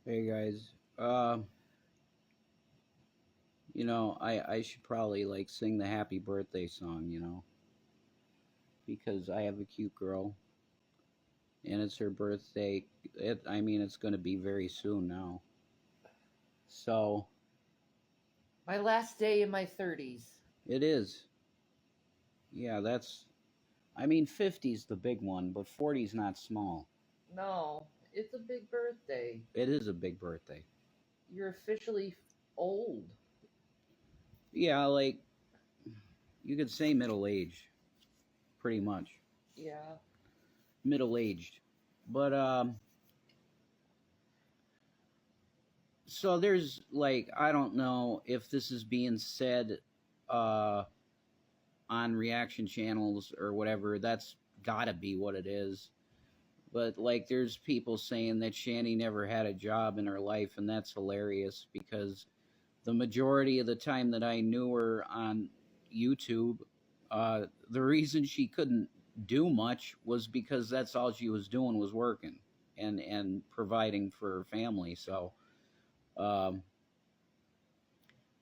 Hey guys, I should probably like sing the happy birthday song, because I have a cute girl and it's her birthday. It's going to be very soon now. So My last day in my 30s. it is. Yeah, 50's the big one, but 40's not small. No, it's a big birthday. It is a big birthday. You're officially old. Yeah, like you could say middle age, pretty much. Yeah. Middle aged. But so there's like I don't know if this is being said uh on reaction channels or whatever. That's gotta be what it is. But like there's people saying that Shanny never had a job in her life, and that's hilarious because the majority of the time that I knew her on YouTube, the reason she couldn't do much was because that's all she was doing was working and providing for her family. So um,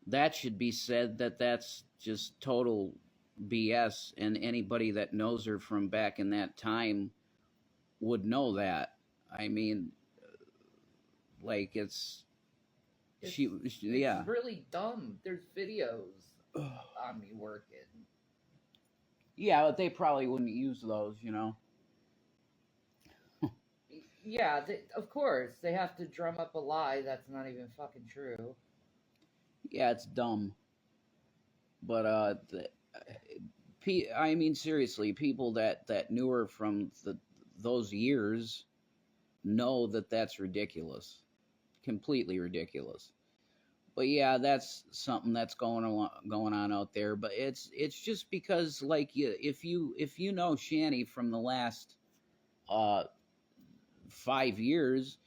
that should be said that that's just total BS, and anybody that knows her from back in that time would know that. I mean, like It's it's yeah. really dumb. There's videos on me working. Yeah, but they probably wouldn't use those. Yeah, of course. They have to drum up a lie that's not even fucking true. Yeah, it's dumb, but seriously, people that knew her from those years know that that's ridiculous, completely ridiculous. But yeah, that's something that's going on out there. But it's just because like if you know Shanny from the last uh 5 years,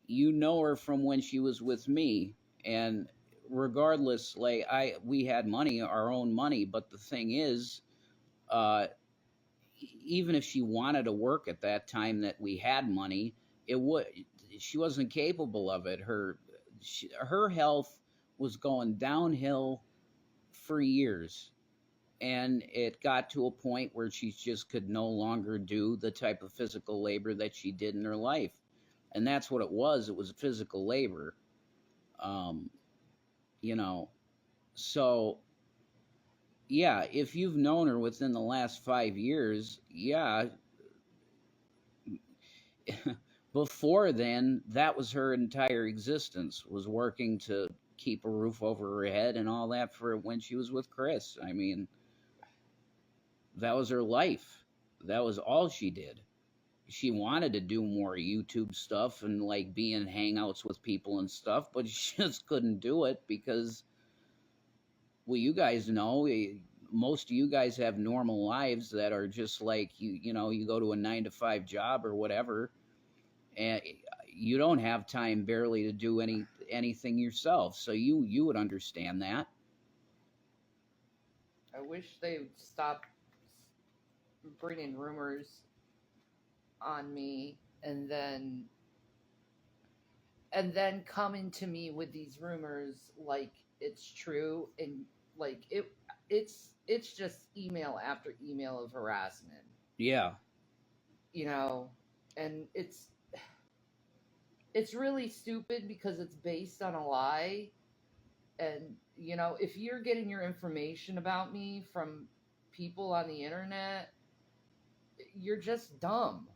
you know her from when she was with me, and regardless, like we had money, our own money. But the thing is, uh, even if she wanted to work at that time that we had money, it would she wasn't capable of it. Her health was going downhill for years, and it got to a point where she just could no longer do the type of physical labor that she did in her life. And that's what it was physical labor. um you know so yeah, if you've known her within the last 5 years, yeah. Before then, that was her entire existence, was working to keep a roof over her head and all that for when she was with Chris. That was her life. That was all she did. She wanted to do more YouTube stuff and like be in hangouts with people and stuff, but she just couldn't do it because, well, you guys know, most of you guys have normal lives that are just like you go to a 9 to 5 job or whatever, and you don't have time barely to do anything yourself. So you would understand that. I wish they would stop bringing rumors on me and then coming to me with these rumors like it's true and like it's just email after email of harassment, Yeah, you know, and it's really stupid because it's based on a lie. And if you're getting your information about me from people on the internet, you're just dumb.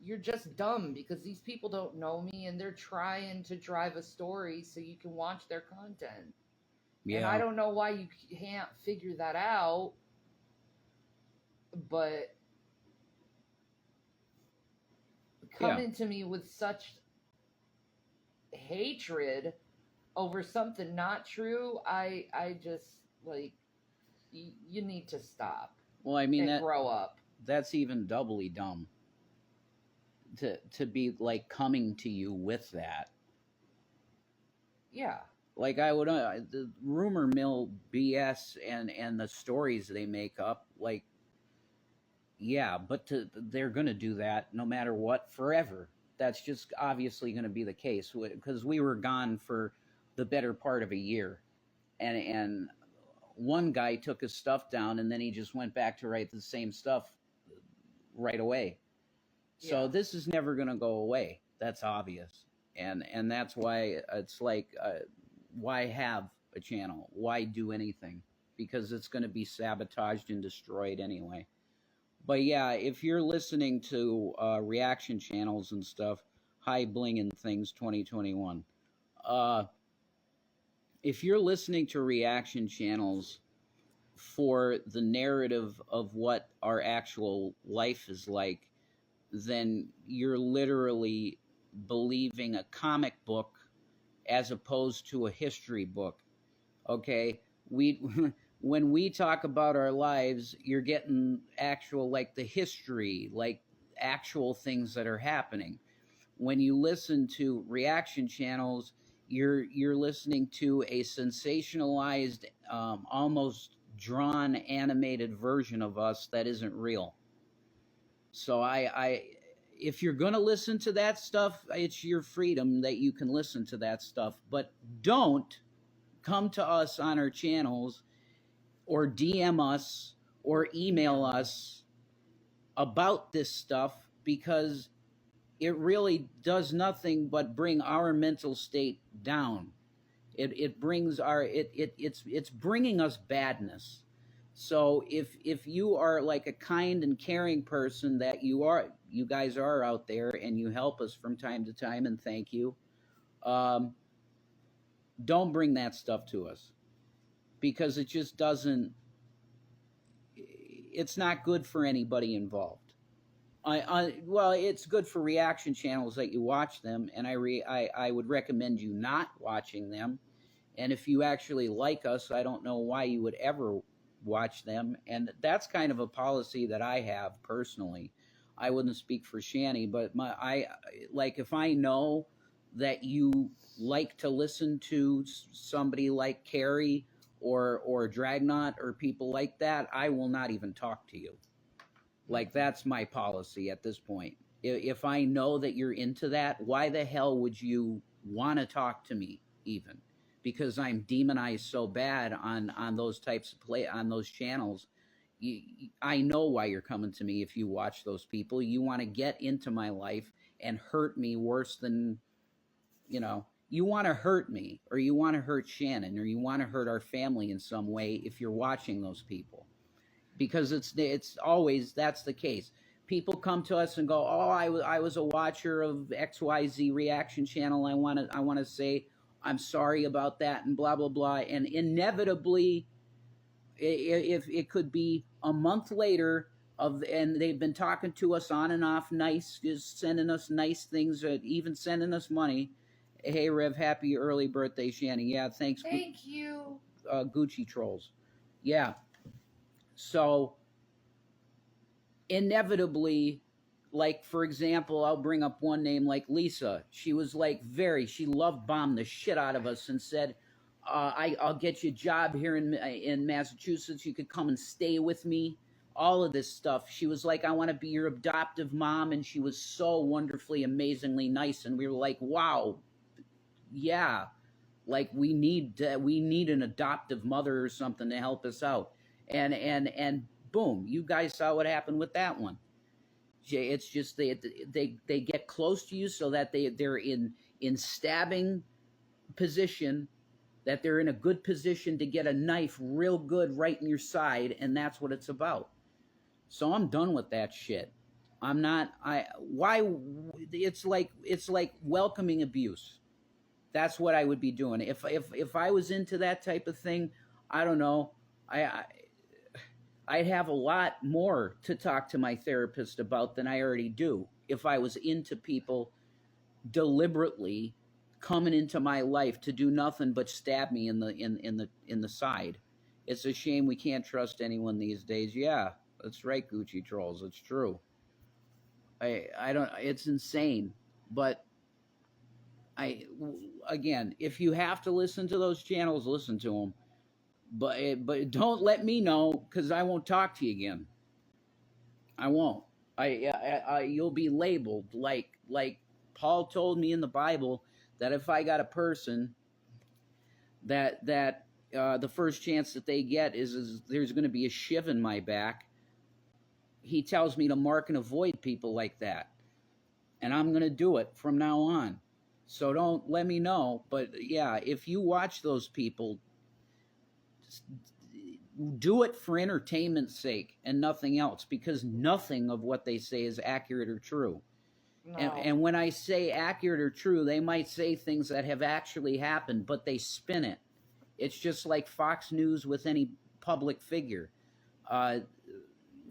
You're just dumb because these people don't know me and they're trying to drive a story so you can watch their content. And I yeah, don't know why you can't figure that out, but yeah, coming to me with such hatred over something not true, I just like you need to stop well, and grow up. that's even doubly dumb to be like coming to you with that. Yeah. Like I would the rumor mill BS and the stories they make up, yeah, but they're going to do that no matter what forever. That's just obviously going to be the case because we were gone for the better part of a year, and one guy took his stuff down and then he just went back to write the same stuff right away. So Yeah. this is never going to go away. That's obvious, and that's why it's like, why have a channel? Why do anything? Because it's going to be sabotaged and destroyed anyway. But yeah, if you're listening to reaction channels and stuff, high bling and things 2021. Uh, if you're listening to reaction channels for the narrative of what our actual life is like, then you're literally believing a comic book as opposed to a history book. Okay, we when we talk about our lives, you're getting actual, like, the history, like actual things that are happening. When you listen to reaction channels, you're listening to a sensationalized, almost drawn animated version of us that isn't real. So I if you're going to listen to that stuff, it's your freedom that you can listen to that stuff, but don't come to us on our channels or DM us or email us about this stuff, because it really does nothing but bring our mental state down. It brings our it's bringing us badness. So if you are like a kind and caring person that you guys are out there and you help us from time to time, and thank you, um, don't bring that stuff to us, because it just doesn't, it's not good for anybody involved. Well, it's good for reaction channels that you watch them, and I would recommend you not watching them. And if you actually like us, I don't know why you would ever watch them. And that's kind of a policy that I have personally. I wouldn't speak for Shanny, but I like, if I know that you like to listen to somebody like Carrie or Dragnot or people like that, I will not even talk to you. Like, that's my policy at this point. If I know that you're into that, why the hell would you want to talk to me even? Because I'm demonized so bad on those types of on those channels. I know why you're coming to me. If you watch those people, you want to get into my life and hurt me worse than, you want to hurt me, or you want to hurt Shannon, or you want to hurt our family in some way if you're watching those people. Because it's always, that's the case. People come to us and go, "Oh, I was a watcher of XYZ reaction channel. I want to say I'm sorry about that," and blah blah blah. And inevitably, if it could be a month later, and they've been talking to us on and off, nice, just sending us nice things, even sending us money. Hey Rev, happy early birthday, Shanny. Yeah, thanks. Thank you. Gucci trolls. Yeah. So inevitably, like, for example, I'll bring up one name, like Lisa. She was like, she love bombed the shit out of us and said, I'll get you a job here in Massachusetts. You could come and stay with me. All of this stuff. She was like, I want to be your adoptive mom. And she was so wonderfully, amazingly nice. And we were like, wow, yeah, like we need an adoptive mother or something to help us out. And boom, you guys saw what happened with that one. It's just they get close to you so that they're in stabbing position, that they're in a good position to get a knife real good right in your side, and that's what it's about. So I'm done with that shit. I'm not. Why? It's like welcoming abuse. That's what I would be doing if I was into that type of thing. I don't know. I'd have a lot more to talk to my therapist about than I already do if I was into people deliberately coming into my life to do nothing but stab me in the side. It's a shame we can't trust anyone these days. Yeah, that's right, Gucci trolls. It's true. I don't. It's insane, but again, if you have to listen to those channels, listen to them. But don't let me know, because I won't talk to you again. I won't. You'll be labeled like Paul told me in the Bible that if I got a person that the first chance that they get is there's going to be a shiv in my back, he tells me to mark and avoid people like that. And I'm going to do it from now on. So don't let me know. But yeah, if you watch those people, do it for entertainment's sake and nothing else, because nothing of what they say is accurate or true. No. And when I say accurate or true, they might say things that have actually happened, but they spin it. It's just like Fox News with any public figure.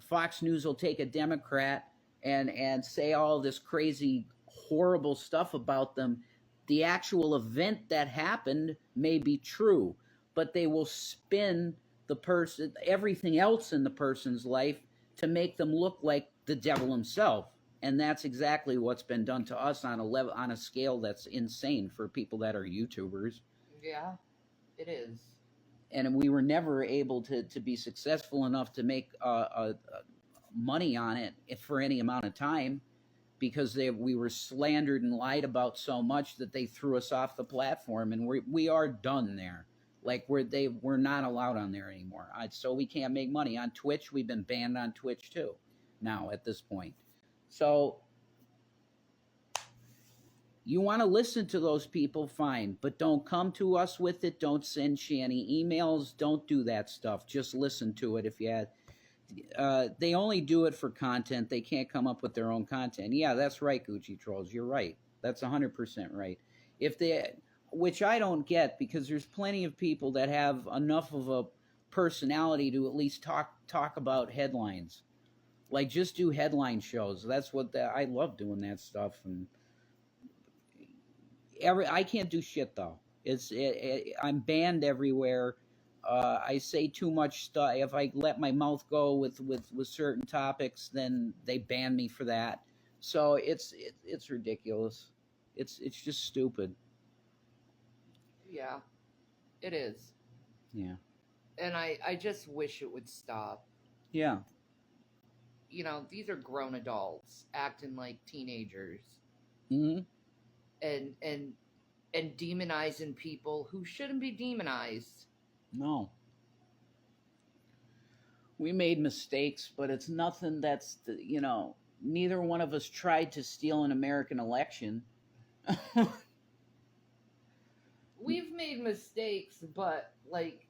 Fox News will take a Democrat and say all this crazy, horrible stuff about them. The actual event that happened may be true, but they will spin the person, everything else in the person's life, to make them look like the devil himself. And that's exactly what's been done to us on a scale that's insane for people that are YouTubers. Yeah, it is. And we were never able to be successful enough to make money on it for any amount of time, because we were slandered and lied about so much that they threw us off the platform, and we are done there. Like we're not allowed on there anymore. So we can't make money on Twitch. We've been banned on Twitch too now at this point. So you want to listen to those people, fine, but don't come to us with it. Don't send Shanny emails. Don't do that stuff. Just listen to it if you had. They only do it for content. They can't come up with their own content. Yeah, that's right, Gucci Trolls. You're right. That's 100% right. Which I don't get, because there's plenty of people that have enough of a personality to at least talk about headlines. Like, just do headline shows. That's what I love doing that stuff. And I can't do shit though. I'm banned everywhere. I say too much stuff. If I let my mouth go with certain topics, then they ban me for that. So it's ridiculous. It's just stupid. Yeah, it is. Yeah. And I just wish it would stop. Yeah. You know, these are grown adults acting like teenagers. Mm-hmm. And demonizing people who shouldn't be demonized. No. We made mistakes, but it's nothing that's, neither one of us tried to steal an American election. We've made mistakes, but, like,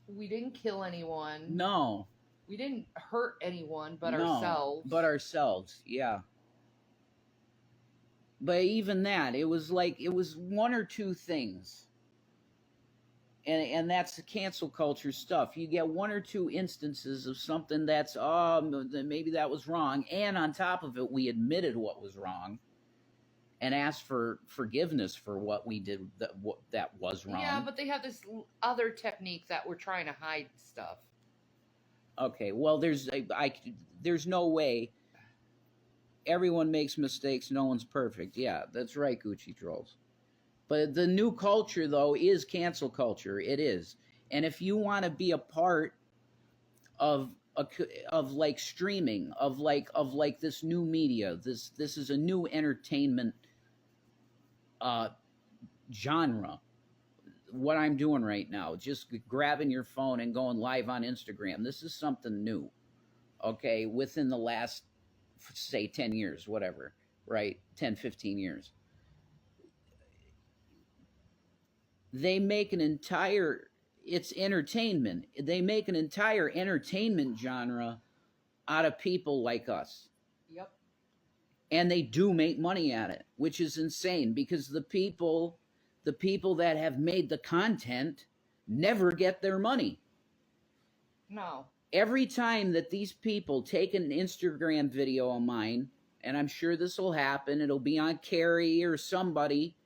we didn't kill anyone. No. We didn't hurt anyone but ourselves. But ourselves, yeah. But even that, it was one or two things. And that's the cancel culture stuff. You get one or two instances of something that's, maybe that was wrong. And on top of it, we admitted what was wrong and asked for forgiveness for what we did that was wrong. Yeah, but they have this other technique that we're trying to hide stuff. Okay, well, there's no way. Everyone makes mistakes. No one's perfect. Yeah, that's right, Gucci Trolls. But the new culture, though, is cancel culture. It is. And if you want to be a part of like streaming, of like this new media, this is a new entertainment genre. What I'm doing right now, just grabbing your phone and going live on Instagram. This is something new. Okay, within the last, say, 10 years, whatever, right? 10, 15 years. They make it's entertainment. They make an entire entertainment genre out of people like us. Yep. And they do make money at it, which is insane, because the people that have made the content never get their money. No. Every time that these people take an Instagram video of mine, and I'm sure this will happen, it'll be on Carrie or somebody,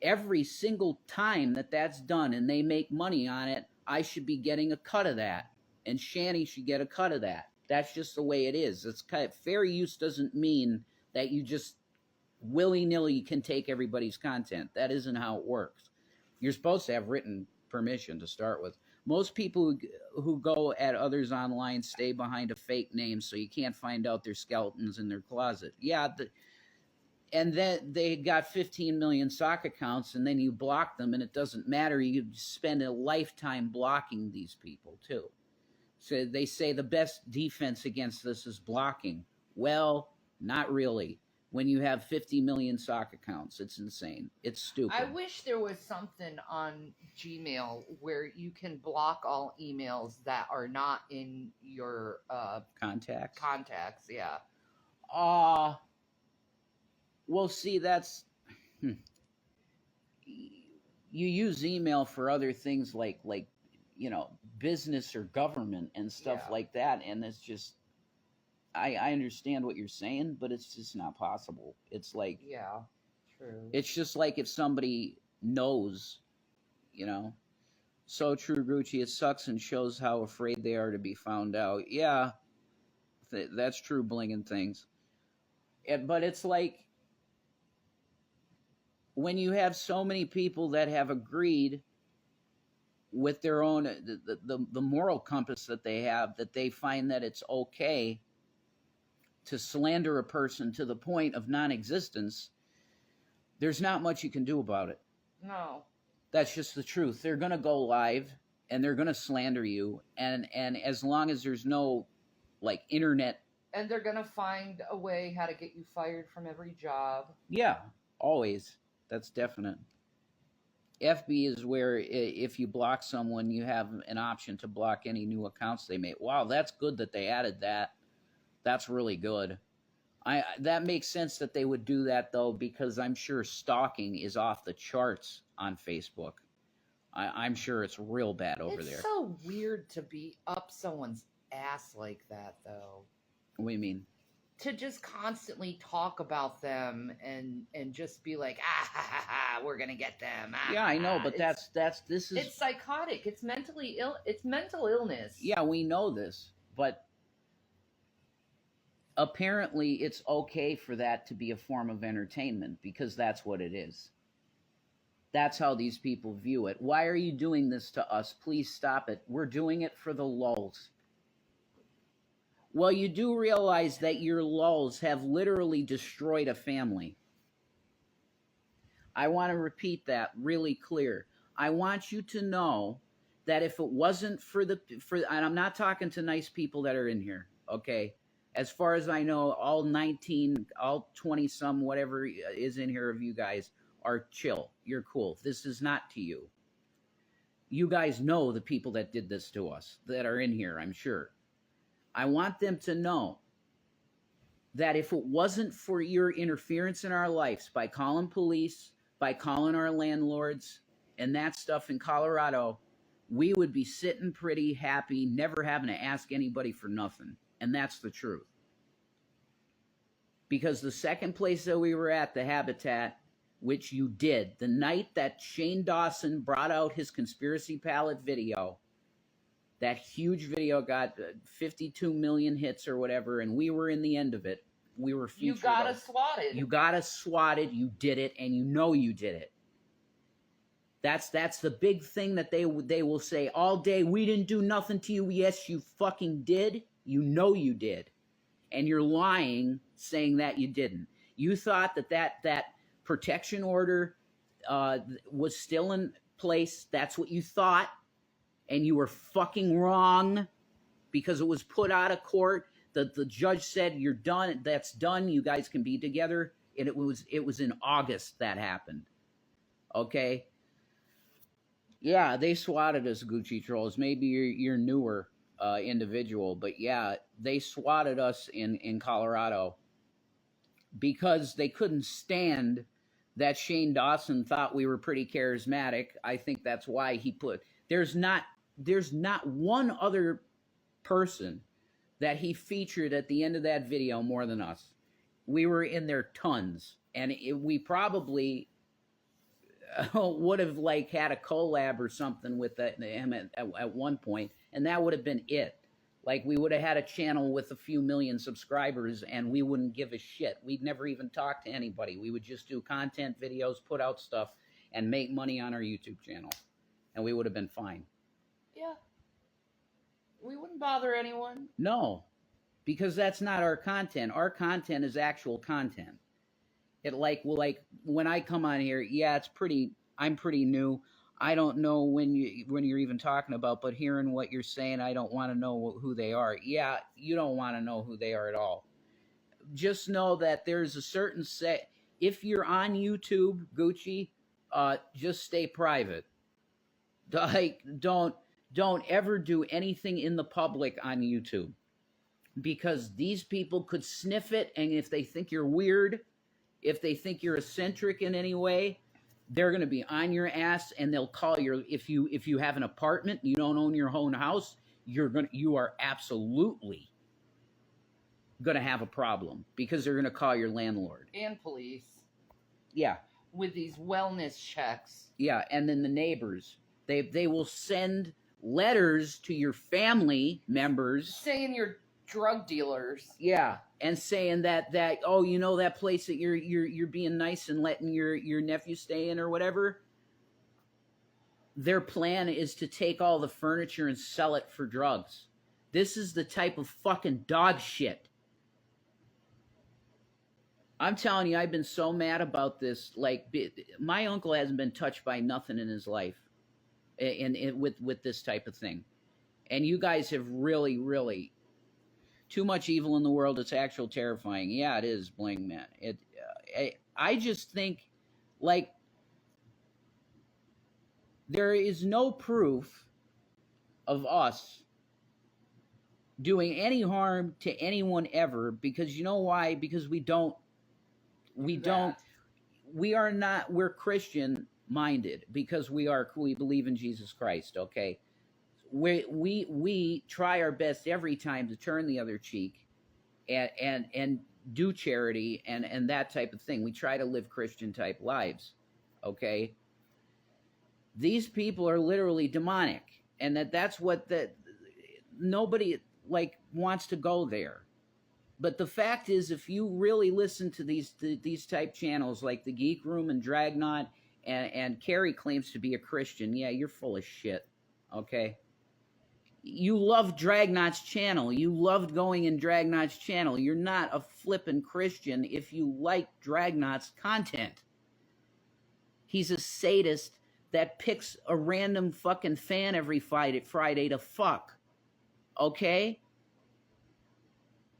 every single time that that's done and they make money on it, I should be getting a cut of that. And Shanny should get a cut of that. That's just the way it is. It's kind of, fair use doesn't mean that you just willy-nilly can take everybody's content. That isn't how it works. You're supposed to have written permission to start with. Most people who go at others online stay behind a fake name, so you can't find out their skeletons in their closet. Yeah, and then they got 15 million sock accounts, and then you block them, and it doesn't matter. You spend a lifetime blocking these people too. So they say the best defense against this is blocking. Well, not really. When you have 50 million sock accounts, it's insane. It's stupid. I wish there was something on Gmail where you can block all emails that are not in your Contacts. Yeah. Well, see, that's you use email for other things like business or government and stuff Yeah. like that, and it's just I understand what you're saying, but it's just not possible. It's like, Yeah, true. it's just like if somebody knows, you know. So true, Gucci. It sucks and shows how afraid they are to be found out. Yeah, that's true, blinging things. But it's like when you have so many people that have agreed with their own the moral compass that they have, that they find that it's okay to slander a person to the point of non-existence, there's not much you can do about it. No. That's just the truth. They're going to go live and they're going to slander you, and as long as there's no like internet, and they're going to find a way how to get you fired from every job. Yeah, always. That's definite. FB is where if you block someone, you have an option to block any new accounts they make. Wow, that's good that they added that. That's really good. That makes sense that they would do that, though, because I'm sure stalking is off the charts on Facebook. I'm sure it's real bad over there. It's so weird to be up someone's ass like that, though. What do you mean? To just constantly talk about them and just be like, ah ha ha ha, we're gonna get them. Ah, yeah, I know, but this is, it's psychotic. It's mentally ill. It's mental illness. Yeah, we know this, but apparently it's okay for that to be a form of entertainment because that's what it is. That's how these people view it. Why are you doing this to us? Please stop it. We're doing it for the lulz. Well, you do realize that your lulz have literally destroyed a family. I want to repeat that really clear. I want you to know that if it wasn't for and I'm not talking to nice people that are in here, okay? As far as I know, all 19, all 20 some, whatever is in here of you guys are chill. You're cool. This is not to you. You guys know the people that did this to us that are in here, I'm sure. I want them to know that if it wasn't for your interference in our lives by calling police, by calling our landlords and that stuff in Colorado, we would be sitting pretty happy, never having to ask anybody for nothing. And that's the truth. Because the second place that we were at, the Habitat, which you did, the night that Shane Dawson brought out his conspiracy palette video, that huge video got 52 million hits or whatever, and we were in the end of it. We were featured. You got us swatted. You got us swatted. You did it, and you know you did it. That's the big thing that they will say all day. We didn't do nothing to you. Yes, you fucking did. You know you did, and you're lying, saying that you didn't. You thought that protection order was still in place. That's what you thought, and you were fucking wrong because it was put out of court. The judge said you're done. That's done. You guys can be together. And it was in August that happened. Okay. Yeah, they swatted us, Gucci Trolls. Maybe you're newer individual, but yeah, they swatted us in Colorado because they couldn't stand that Shane Dawson thought we were pretty charismatic. I think that's why he put. There's not one other person that he featured at the end of that video more than us. We were in there tons, and we probably would have like had a collab or something with him at one point, and that would have been it. Like we would have had a channel with a few million subscribers, and we wouldn't give a shit. We'd never even talk to anybody. We would just do content videos, put out stuff, and make money on our YouTube channel, and we would have been fine. Yeah. We wouldn't bother anyone. No, because that's not our content. Our content is actual content. It like when I come on here, yeah, I'm pretty new. I don't know when you're even talking about, but hearing what you're saying, I don't want to know who they are. Yeah, you don't want to know who they are at all. Just know that there's a certain set. If you're on YouTube, Gucci, just stay private. Like don't ever do anything in the public on YouTube, because these people could sniff it, and if they think you're weird, if they think you're eccentric in any way, they're going to be on your ass, and they'll call your if you have an apartment, you don't own your own house, you are absolutely going to have a problem, because they're going to call your landlord and police. Yeah. With these wellness checks. Yeah, and then the neighbors, they will send letters to your family members saying you're drug dealers. Yeah, and saying that oh, you know that place that you're being nice and letting your nephew stay in or whatever. Their plan is to take all the furniture and sell it for drugs. This is the type of fucking dog shit. I'm telling you, I've been so mad about this. Like, my uncle hasn't been touched by nothing in his life, and with this type of thing. And you guys have really, really too much evil in the world. It's actual terrifying. Yeah, it is, Bling Man. I just think, like, there is no proof of us doing any harm to anyone ever, because you know why? Because we're Christian minded, because we believe in Jesus Christ. Okay, we try our best every time to turn the other cheek, and do charity and that type of thing. We try to live Christian type lives. Okay, these people are literally demonic, and that's what nobody like wants to go there. But the fact is, if you really listen to these type channels like the Geek Room and Dragnot, and Carrie claims to be a Christian, yeah, you're full of shit. Okay, you love Dragnot's channel. You loved going in Dragnot's channel. You're not a flippin' Christian if you like Dragnot's content. He's a sadist that picks a random fucking fan every Friday to fuck. Okay?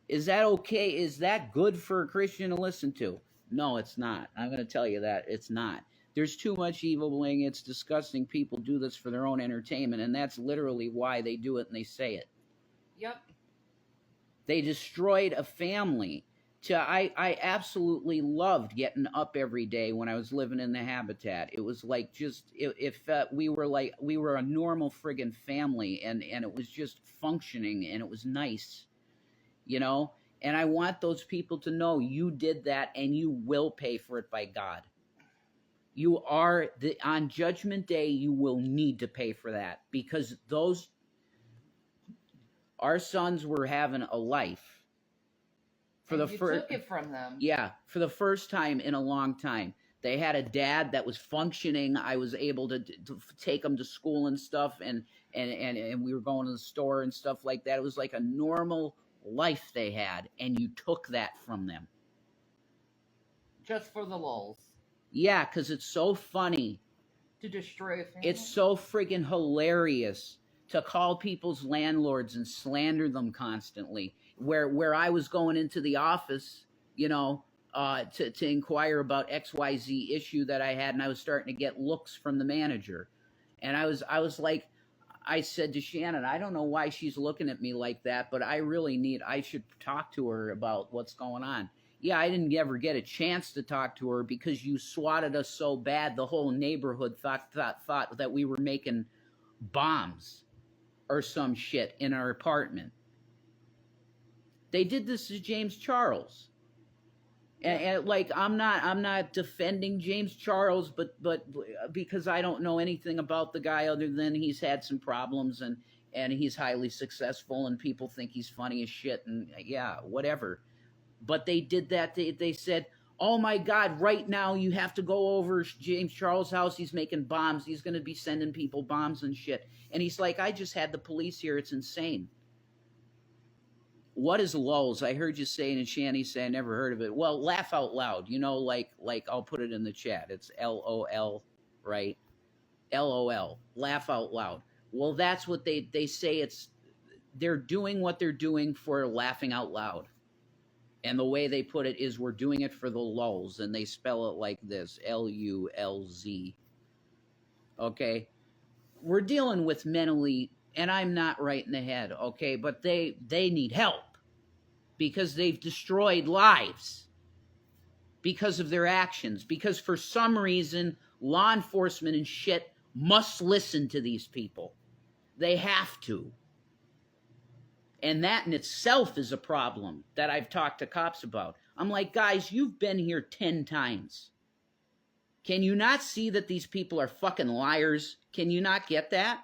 Is that okay? Is that good for a Christian to listen to? No, it's not. I'm going to tell you that. It's not. There's too much evil, Bling. It's disgusting. People do this for their own entertainment, and that's literally why they do it and they say it. Yep. They destroyed a family. I absolutely loved getting up every day when I was living in the habitat. It was like we were a normal friggin' family, and it was just functioning, and it was nice, you know? And I want those people to know you did that, and you will pay for it by God. You are on Judgment Day, you will need to pay for that, because our sons were having a life. You took it from them. Yeah, for the first time in a long time. They had a dad that was functioning. I was able to take them to school and stuff, and we were going to the store and stuff like that. It was like a normal life they had, and you took that from them. Just for the lulz. Yeah, because it's so funny. To destroy a family? It's so friggin' hilarious to call people's landlords and slander them constantly. Where I was going into the office, you know, to inquire about XYZ issue that I had, and I was starting to get looks from the manager. And I was like, I said to Shannon, I don't know why she's looking at me like that, but I should talk to her about what's going on. Yeah, I didn't ever get a chance to talk to her because you swatted us so bad, the whole neighborhood thought that we were making bombs or some shit in our apartment. They did this to James Charles. And like, I'm not defending James Charles, but because I don't know anything about the guy other than he's had some problems, and he's highly successful, and people think he's funny as shit, and yeah, whatever. But they did that. They said, oh my God, right now you have to go over James Charles' house. He's making bombs. He's going to be sending people bombs and shit. And he's like, I just had the police here. It's insane. what is lulls? I heard you saying, and Shanny say I never heard of it. Well, laugh out loud. You know, like I'll put it in the chat. It's LOL, right? LOL. Laugh out loud. Well, that's what they say. They're doing what they're doing for laughing out loud. And the way they put it is we're doing it for the lulls, and they spell it like this, LULZ. Okay? We're dealing with mentally, and I'm not right in the head, okay? But they need help because they've destroyed lives because of their actions, because for some reason law enforcement and shit must listen to these people. They have to. And that in itself is a problem that I've talked to cops about. I'm like, guys, you've been here 10 times. Can you not see that these people are fucking liars? Can you not get that?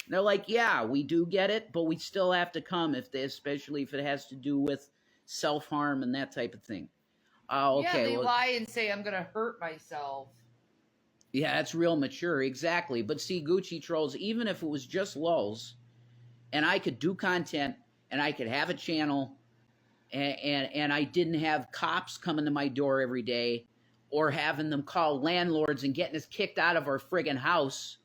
They're like, yeah, we do get it, but we still have to come, especially if it has to do with self-harm and that type of thing. Okay. Yeah, they lie and say, I'm going to hurt myself. Yeah, that's real mature, exactly. But see, Gucci Trolls, even if it was just lulls, and I could do content, and I could have a channel, and I didn't have cops coming to my door every day, or having them call landlords and getting us kicked out of our friggin' house,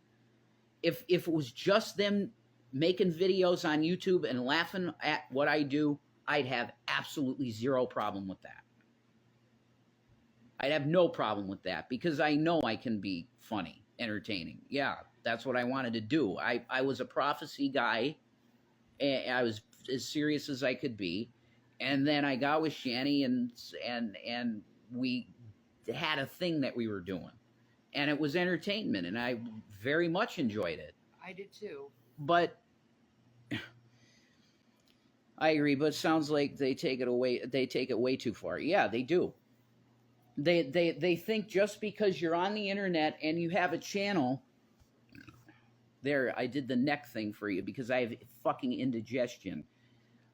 if it was just them making videos on YouTube and laughing at what I do, I'd have absolutely zero problem with that. I'd have no problem with that because I know I can be funny, entertaining. Yeah, that's what I wanted to do. I was a prophecy guy. And I was as serious as I could be. And then I got with Shanny and we had a thing that we were doing. And it was entertainment, and I very much enjoyed it. I did too. But I agree, but it sounds like they take it way too far. Yeah, they do. They think just because you're on the internet and you have a channel. There, I did the neck thing for you because I have fucking indigestion.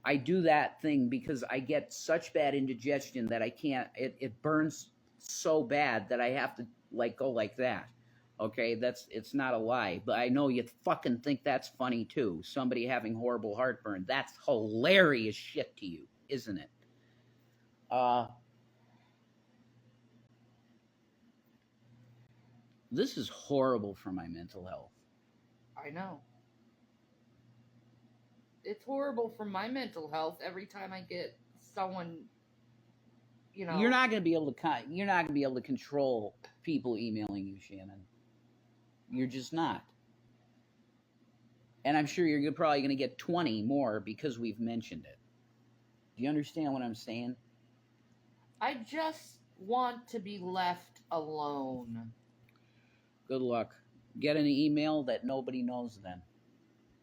I do that thing because I get such bad indigestion that I can't, it burns so bad that I have to like go like that. Okay, it's not a lie, but I know you fucking think that's funny too. Somebody having horrible heartburn. That's hilarious shit to you, isn't it? This is horrible for my mental health. I know. It's horrible for my mental health every time I get someone, you know. You're not going to be able to control people emailing you, Shannon. You're just not. And I'm sure you're probably going to get 20 more because we've mentioned it. Do you understand what I'm saying? I just want to be left alone. Good luck. Get an email that nobody knows then.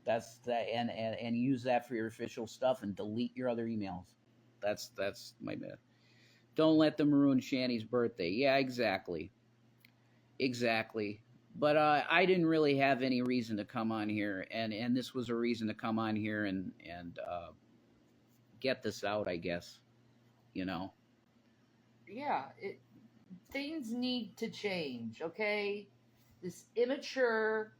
That's that, and use that for your official stuff and delete your other emails. That's my bad. Don't let them ruin Shanny's birthday. Yeah, exactly. But I didn't really have any reason to come on here, and this was a reason to come on here and get this out, I guess. You know. Yeah, things need to change, okay? This immature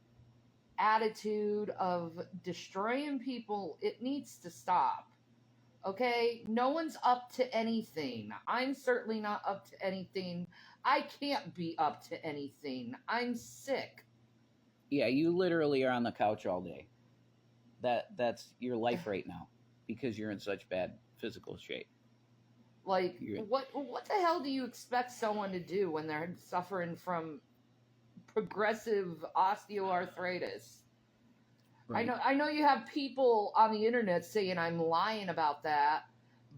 attitude of destroying people, it needs to stop. Okay? No one's up to anything. I'm certainly not up to anything. I can't be up to anything. I'm sick. Yeah, you literally are on the couch all day. That's your life right now because you're in such bad physical shape. Like, what the hell do you expect someone to do when they're suffering from progressive osteoarthritis? Right. I know you have people on the internet saying I'm lying about that,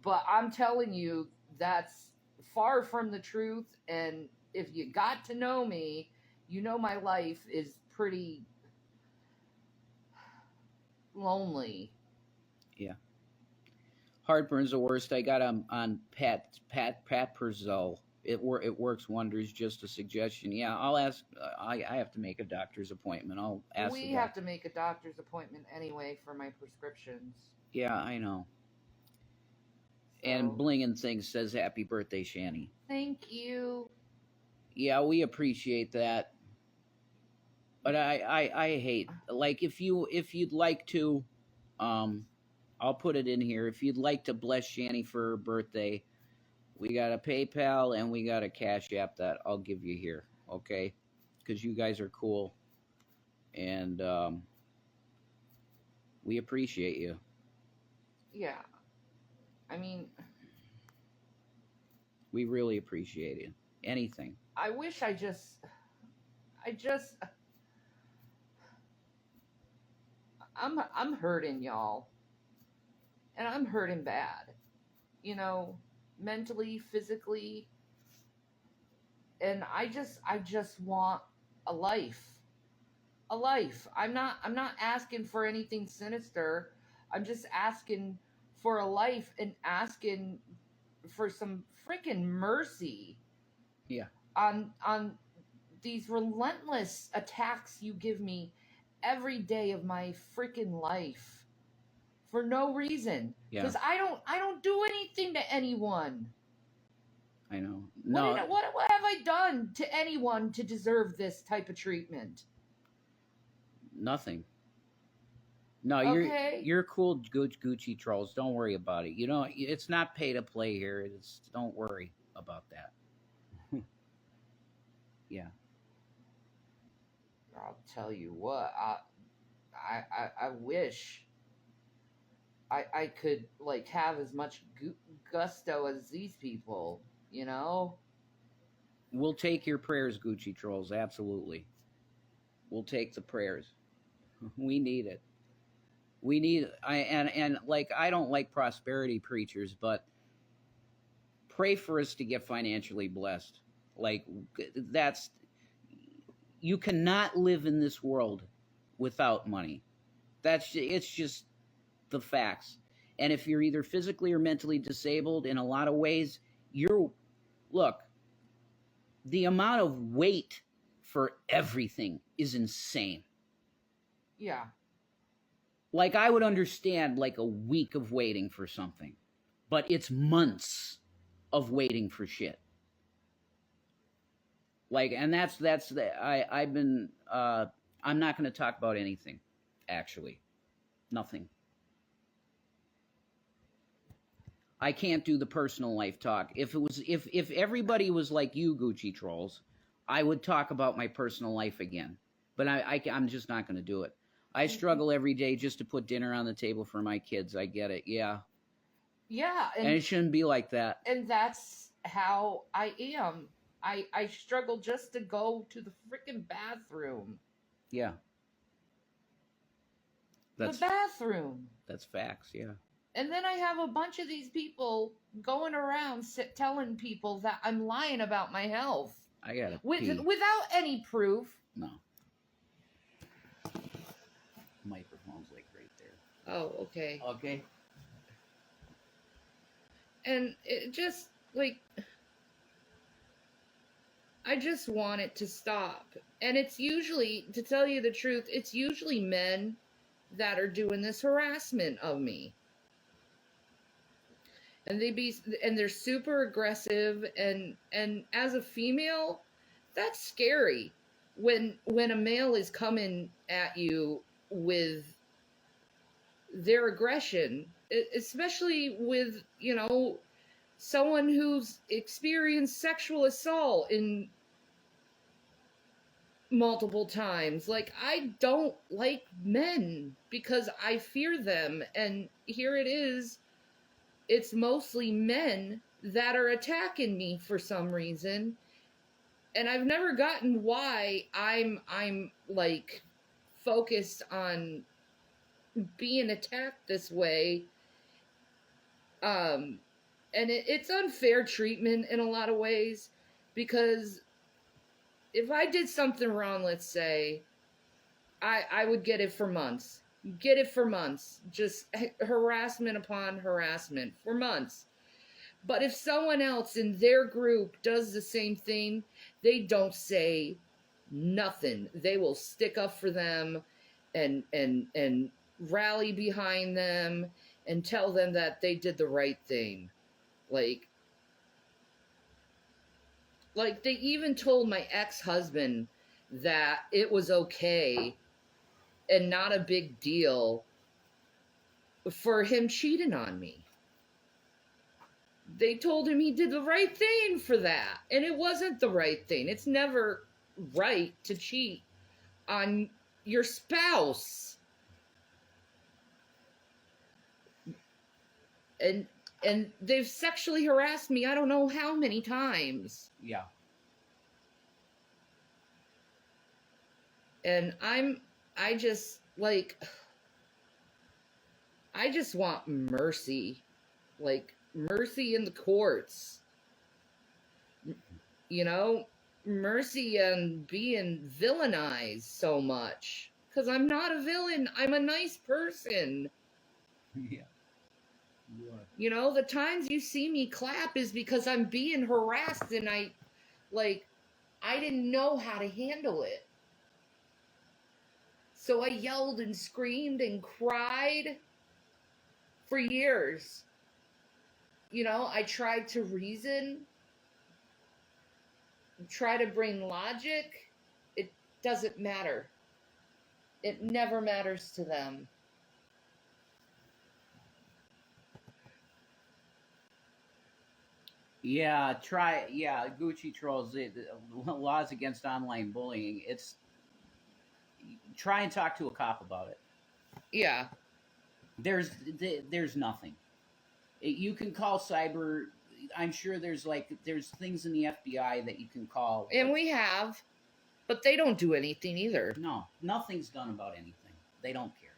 but I'm telling you that's far from the truth. And if you got to know me, you know my life is pretty lonely. Yeah. Heartburn's the worst. I got on Patperzol. It works wonders. Just a suggestion. Yeah, I'll ask. I have to make a doctor's appointment. I'll ask. We have to make a doctor's appointment anyway for my prescriptions. Yeah, I know. So. And Blingin' Things says happy birthday, Shanny. Thank you. Yeah, we appreciate that. But I hate, like, if you'd like to, I'll put it in here. If you'd like to bless Shanny for her birthday, we got a PayPal and we got a Cash App that I'll give you here, okay? Because you guys are cool, and we appreciate you. Yeah. I mean, We really appreciate it. Anything. I wish I I'm hurting, y'all. And I'm hurting bad. You know, mentally, physically, and I just want a life. A life. I'm not asking for anything sinister. I'm just asking for a life and asking for some freaking mercy Yeah. on these relentless attacks you give me every day of my freaking life for no reason, Yeah. because I don't do anything to anyone. I know. What, No. what have I done to anyone to deserve this type of treatment? Nothing. No, Okay. you're cool, Gucci trolls. Don't worry about it. You know, it's not pay to play here. It's don't worry about that. Yeah. I'll tell you what. I wish I could like have as much gusto as these people. You know. We'll take your prayers, Gucci trolls. Absolutely. We'll take the prayers. We need it. We need and like I don't like prosperity preachers, but pray for us to get financially blessed. Like that's you cannot live in this world without money. It's just the facts. And if you're either physically or mentally disabled in a lot of ways, you're look, the amount of wait for everything is insane. Yeah. Like I would understand like a week of waiting for something, but it's months of waiting for shit. Like, and that's the I've been I'm not going to talk about anything, actually, nothing. I can't do the personal life talk. If everybody was like you, Gucci trolls, I would talk about my personal life again. But I'm just not going to do it. I struggle every day just to put dinner on the table for my kids. I get it. Yeah. Yeah, And it shouldn't be like that. And that's how I am. I struggle just to go to the freaking bathroom. Yeah. The bathroom. That's facts, yeah. And then I have a bunch of these people going around telling people that I'm lying about my health. I gotta without any proof. No. Microphone's like right there. Oh, okay. Okay. And it just, like, I just want it to stop. And it's usually, to tell you the truth, it's usually men that are doing this harassment of me. And they're super aggressive, and as a female, that's scary when a male is coming at you with their aggression, especially with, you know, someone who's experienced sexual assault in multiple times. Like, I don't like men because I fear them, and here it is. It's mostly men that are attacking me for some reason. And I've never gotten why I'm like focused on being attacked this way. And it's unfair treatment in a lot of ways, because if I did something wrong, let's say, I would get it for months. Get it for months. Just harassment upon harassment for months. But if someone else in their group does the same thing, they don't say nothing. They will stick up for them and rally behind them and tell them that they did the right thing. Like they even told my ex-husband that it was okay and not a big deal for him cheating on me. They told him he did the right thing for that, and it wasn't the right thing. It's never right to cheat on your spouse. And they've sexually harassed me I don't know how many times. Yeah. And I just want mercy. Like, mercy in the courts. You know, mercy and being villainized so much. Because I'm not a villain. I'm a nice person. Yeah. You know, the times you see me clap is because I'm being harassed and I didn't know how to handle it. So I yelled and screamed and cried for years. You know, I tried to reason, try to bring logic. It doesn't matter. It never matters to them. Yeah, Gucci trolls, the laws against online bullying. It's try and talk to a cop about it. Yeah. There's nothing. You can call cyber. I'm sure there's things in the FBI that you can call. And we have, but they don't do anything either. No, nothing's done about anything. They don't care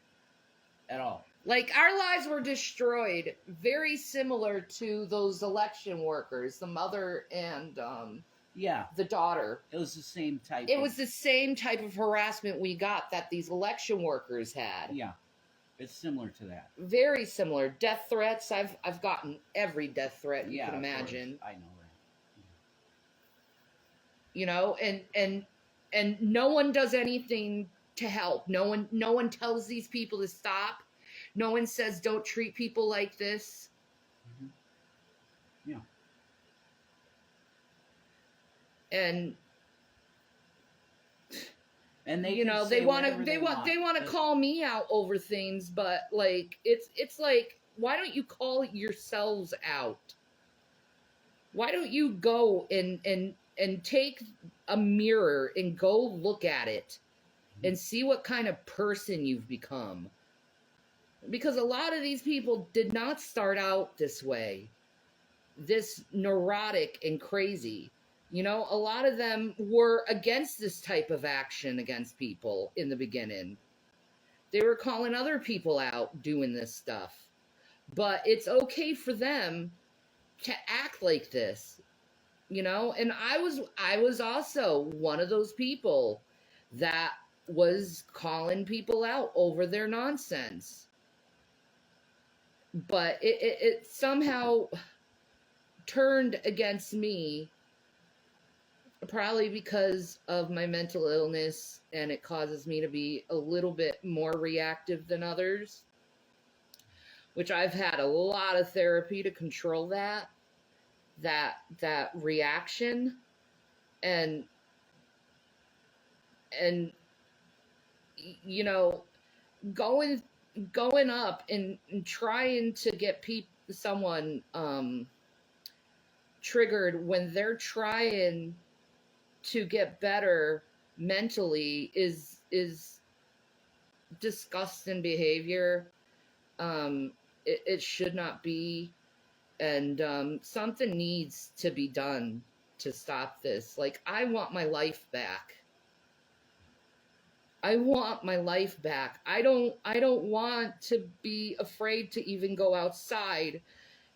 at all. Like, our lives were destroyed, very similar to those election workers, the mother and the daughter. It was the same type. It was the same type of harassment we got that these election workers had. Yeah, it's similar to that. Very similar. Death threats. I've gotten every death threat you can imagine. I know that. You know, and no one does anything to help. No one tells these people to stop. No one says don't treat people like this. Mm-hmm. Yeah. And they, you know, they want to call me out over things, but like it's like, why don't you call yourselves out? Why don't you go and take a mirror and go look at it and see what kind of person you've become? Because a lot of these people did not start out this way, this neurotic and crazy. You know, a lot of them were against this type of action against people in the beginning. They were calling other people out doing this stuff. But it's okay for them to act like this, you know? And I was also one of those people that was calling people out over their nonsense. But it somehow turned against me, probably because of my mental illness, and it causes me to be a little bit more reactive than others, which I've had a lot of therapy to control that reaction, and you know, going up and trying to get someone triggered when they're trying to get better mentally is disgusting behavior. It should not be, and something needs to be done to stop this. Like, I want my life back. I want my life back. I don't want to be afraid to even go outside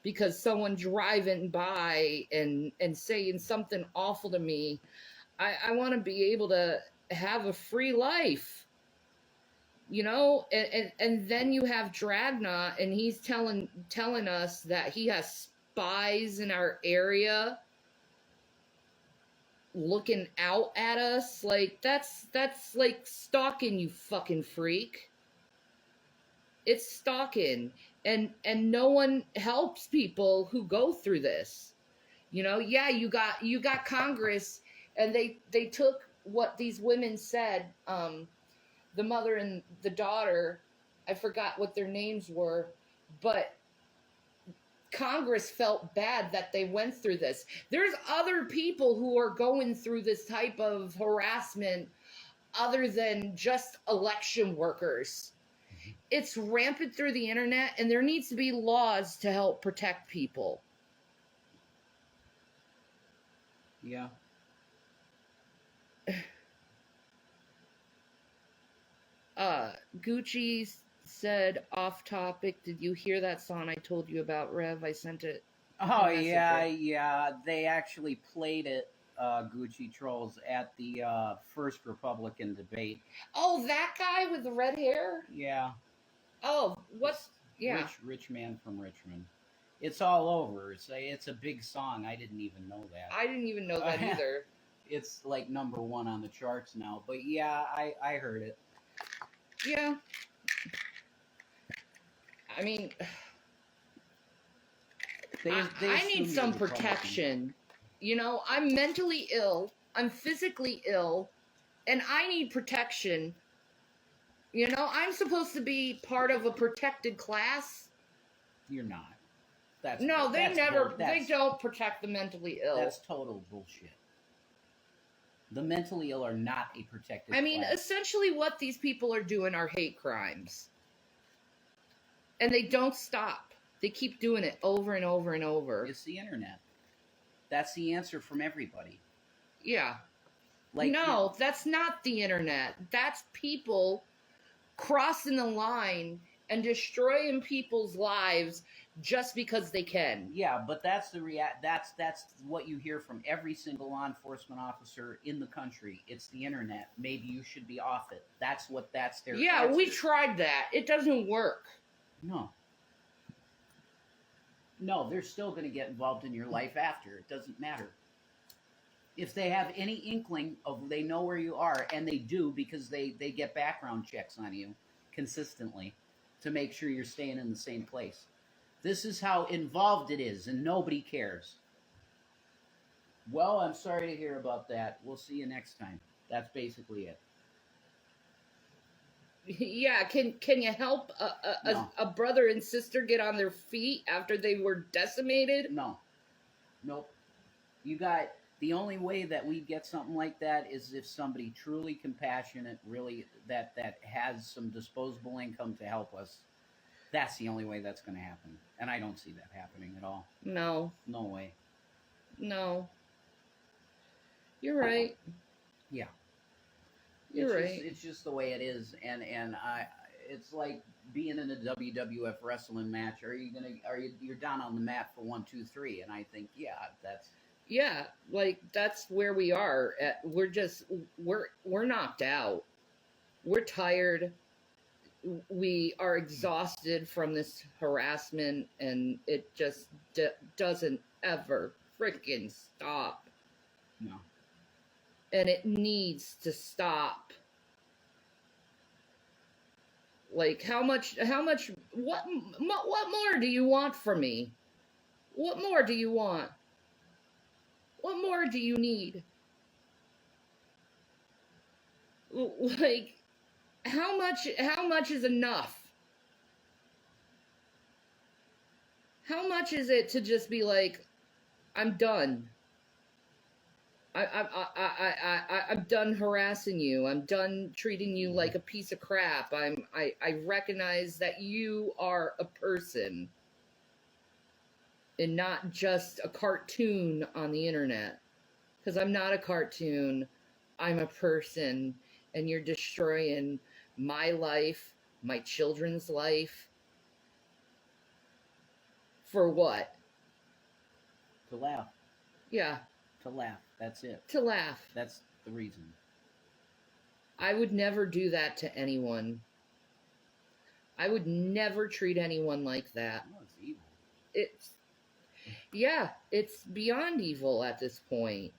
because someone driving by and saying something awful to me. I want to be able to have a free life, you know? And then you have Dragna, and he's telling us that he has spies in our area looking out at us. Like, that's like stalking, you fucking freak. It's stalking, and no one helps people who go through this. You know, yeah, you got Congress, and they took what these women said, the mother and the daughter, I forgot what their names were, but Congress felt bad that they went through this. There's other people who are going through this type of harassment other than just election workers. It's rampant through the internet, and there needs to be laws to help protect people. Yeah. Gucci said, off topic, did you hear that song I told you about, Rev? I sent it. Oh, yeah. They actually played it, Gucci Trolls, at the first Republican debate. Oh, that guy with the red hair? Yeah. Oh, what's... Yeah. Rich man from Richmond. It's all over. It's a big song. I didn't even know that. I didn't even know that either. It's like #1 on the charts now. But yeah, I heard it. Yeah. I mean, I need some protection. You know, I'm mentally ill. I'm physically ill. And I need protection. You know, I'm supposed to be part of a protected class. You're not. They don't protect the mentally ill. That's total bullshit. The mentally ill are not a protected class. Essentially what these people are doing are hate crimes. And they don't stop. They keep doing it over and over and over. It's the internet. That's the answer from everybody. Yeah. No, that's not the internet. That's people crossing the line and destroying people's lives just because they can. Yeah, but that's that's what you hear from every single law enforcement officer in the country. It's the internet. Maybe you should be off it. That's their answer. We tried that. It doesn't work. No, they're still going to get involved in your life after. It doesn't matter. If they have any inkling of they know where you are, and they do because they get background checks on you consistently to make sure you're staying in the same place. This is how involved it is, and nobody cares. Well, I'm sorry to hear about that. We'll see you next time. That's basically it. Yeah, can you help a brother and sister get on their feet after they were decimated? No. Nope. The only way that we get something like that is if somebody truly compassionate, really that has some disposable income to help us. That's the only way that's going to happen. And I don't see that happening at all. No. No way. No. You're right. Yeah. You're right. It's just the way it is, and it's like being in a WWF wrestling match. You're down on the mat for 1, 2, 3, and I think that's where we are. We're knocked out. We're tired. We are exhausted from this harassment, and it just doesn't ever freaking stop. No. And it needs to stop. Like, what more do you want from me? What more do you want? What more do you need? Like, how much is enough? How much is it to just be like, I'm done. I'm done harassing you. I'm done treating you like a piece of crap. I recognize that you are a person and not just a cartoon on the internet. Because I'm not a cartoon. I'm a person, and you're destroying my life, my children's life. For what? To laugh. Yeah. To laugh. That's it. To laugh. That's the reason. I would never do that to anyone. I would never treat anyone like that. Oh, it's evil. It's beyond evil at this point.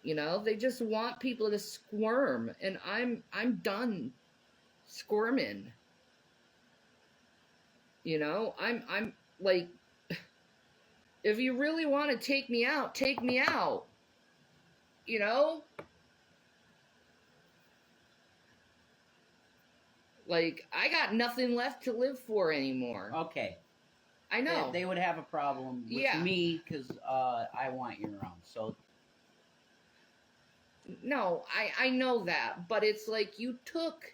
You know, they just want people to squirm, and I'm done squirming. You know, I'm like, if you really want to take me out, take me out. You know? Like, I got nothing left to live for anymore. Okay. I know. They would have a problem with Yeah. me because I want you around. So No, I know that, but it's like you took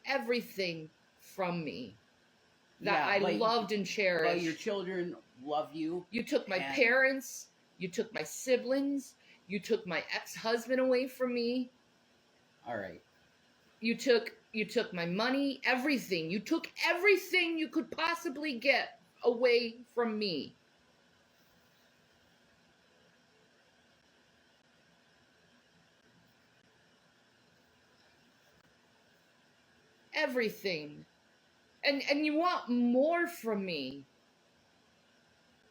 everything from me that yeah, I but, loved and but cherished. your children love you. You took my and- parents, you took my siblings, you took my ex-husband away from me. All right. You took my money, everything. You took everything you could possibly get away from me. Everything. And you want more from me.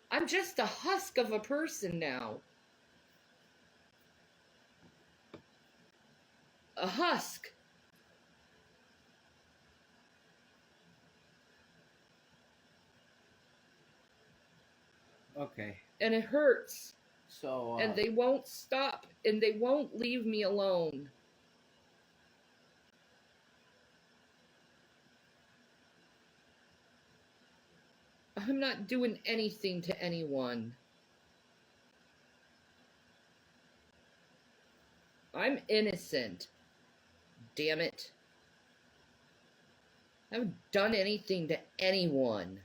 I'm just a husk of a person now. A husk. Okay. And it hurts. So And they won't stop. And they won't leave me alone. I'm not doing anything to anyone. I'm innocent. Damn it. I haven't done anything to anyone.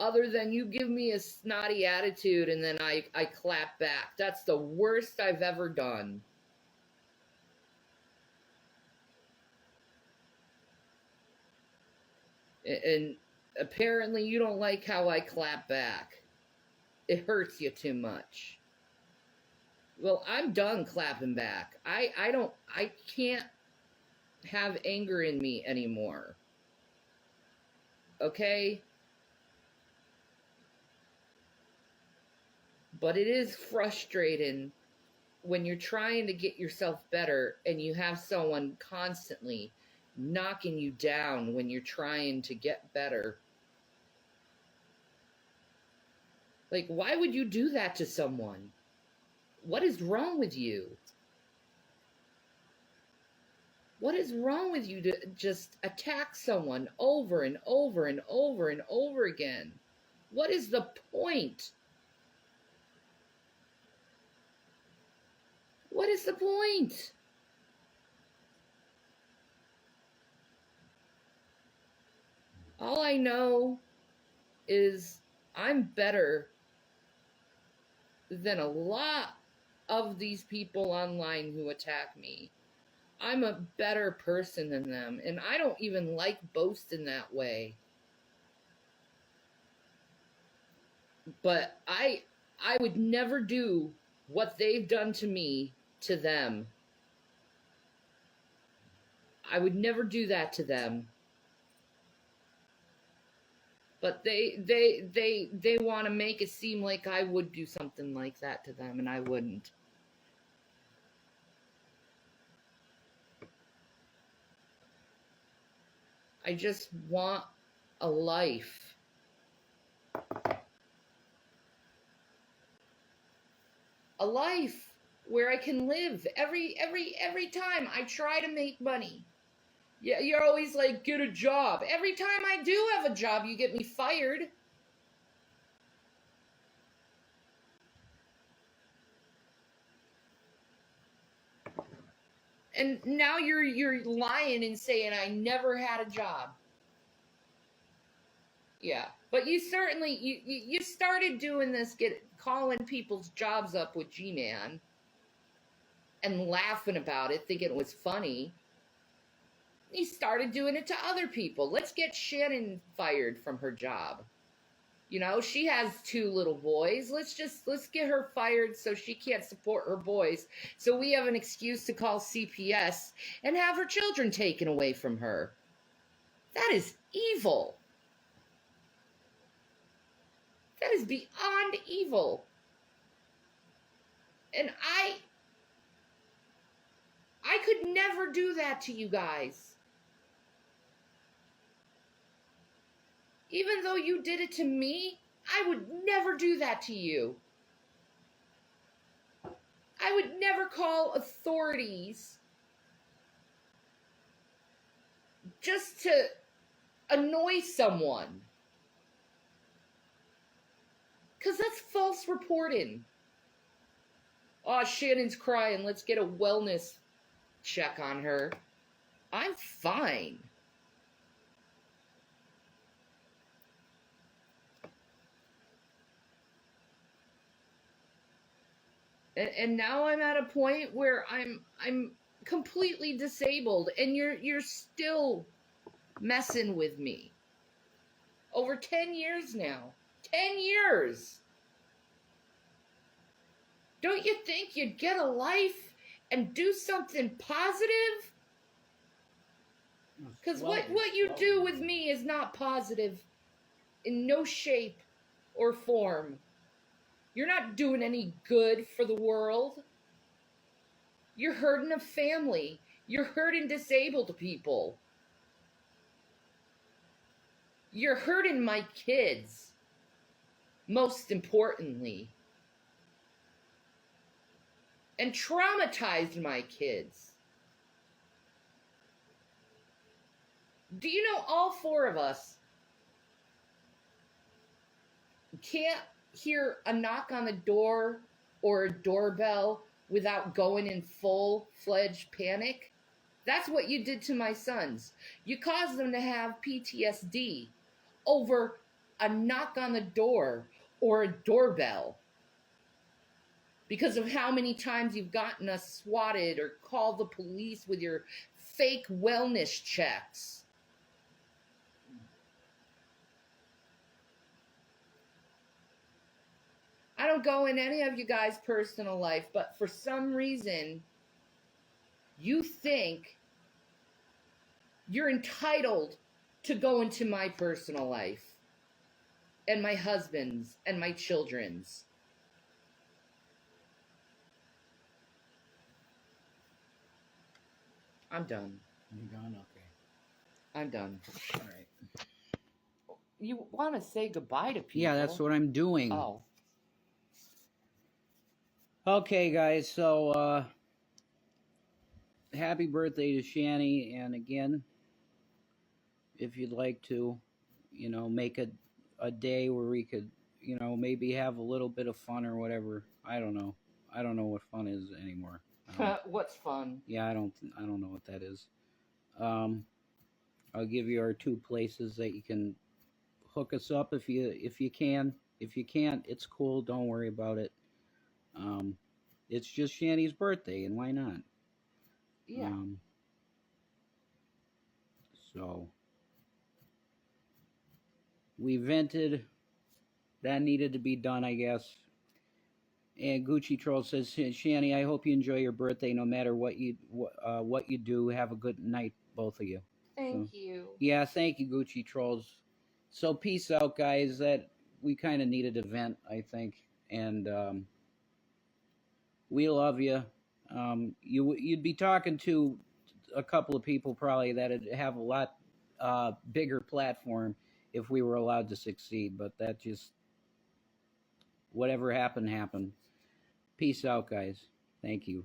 Other than you give me a snotty attitude and then I clap back. That's the worst I've ever done. And apparently you don't like how I clap back. It hurts you too much. Well, I'm done clapping back. I can't have anger in me anymore. Okay? But it is frustrating when you're trying to get yourself better and you have someone constantly knocking you down when you're trying to get better. Like, why would you do that to someone? What is wrong with you? What is wrong with you to just attack someone over and over and over and over again? What is the point? What is the point? All I know is I'm better than a lot of these people online who attack me. I'm a better person than them, and I don't even like boasting that way. But I would never do what they've done to me to them. I would never do that to them. But they want to make it seem like I would do something like that to them, and I wouldn't. I just want a life. A life where I can live every time I try to make money. Yeah, you're always like, get a job. Every time I do have a job, you get me fired. And now you're lying and saying I never had a job. Yeah, but you certainly you started doing this, calling people's jobs up with G-Man and laughing about it, thinking it was funny. He started doing it to other people. Let's get Shannon fired from her job. You know, she has 2 little boys. Let's get her fired so she can't support her boys. So we have an excuse to call CPS and have her children taken away from her. That is evil. That is beyond evil. And I could never do that to you guys. Even though you did it to me, I would never do that to you. I would never call authorities just to annoy someone. Because that's false reporting. Oh, Shannon's crying. Let's get a wellness check on her. I'm fine. And now I'm at a point where I'm completely disabled, and you're still messing with me. Over 10 years now. 10 years. Don't you think you'd get a life and do something positive? Because what you do with me is not positive in no shape or form. You're not doing any good for the world. You're hurting a family. You're hurting disabled people. You're hurting my kids, most importantly. And traumatized my kids. Do you know all four of us can't hear a knock on the door or a doorbell without going in full-fledged panic? That's what you did to my sons. You caused them to have PTSD over a knock on the door or a doorbell because of how many times you've gotten us swatted or called the police with your fake wellness checks. I don't go in any of you guys' personal life, but for some reason, you think you're entitled to go into my personal life and my husband's and my children's. I'm done. You're done? Okay. I'm done. All right. You want to say goodbye to people? Yeah, that's what I'm doing. Oh. Okay, guys, so happy birthday to Shanny, and again, if you'd like to, make a day where we could, maybe have a little bit of fun or whatever. I don't know. I don't know what fun is anymore. What's fun? Yeah, I don't know what that is. I'll give you our 2 places that you can hook us up if you can. If you can't, it's cool. Don't worry about it. It's just Shanny's birthday, and why not? Yeah. So we vented. That needed to be done, I guess. And Gucci Troll says, Shanny, I hope you enjoy your birthday, no matter what you do. Have a good night, both of you. Thank you. Yeah, thank you, Gucci Trolls. So peace out, guys. That we kind of needed a vent, I think, and we love you. You'd be talking to a couple of people probably that'd have a lot bigger platform if we were allowed to succeed, but that just whatever happened happened. Peace out, guys. Thank you.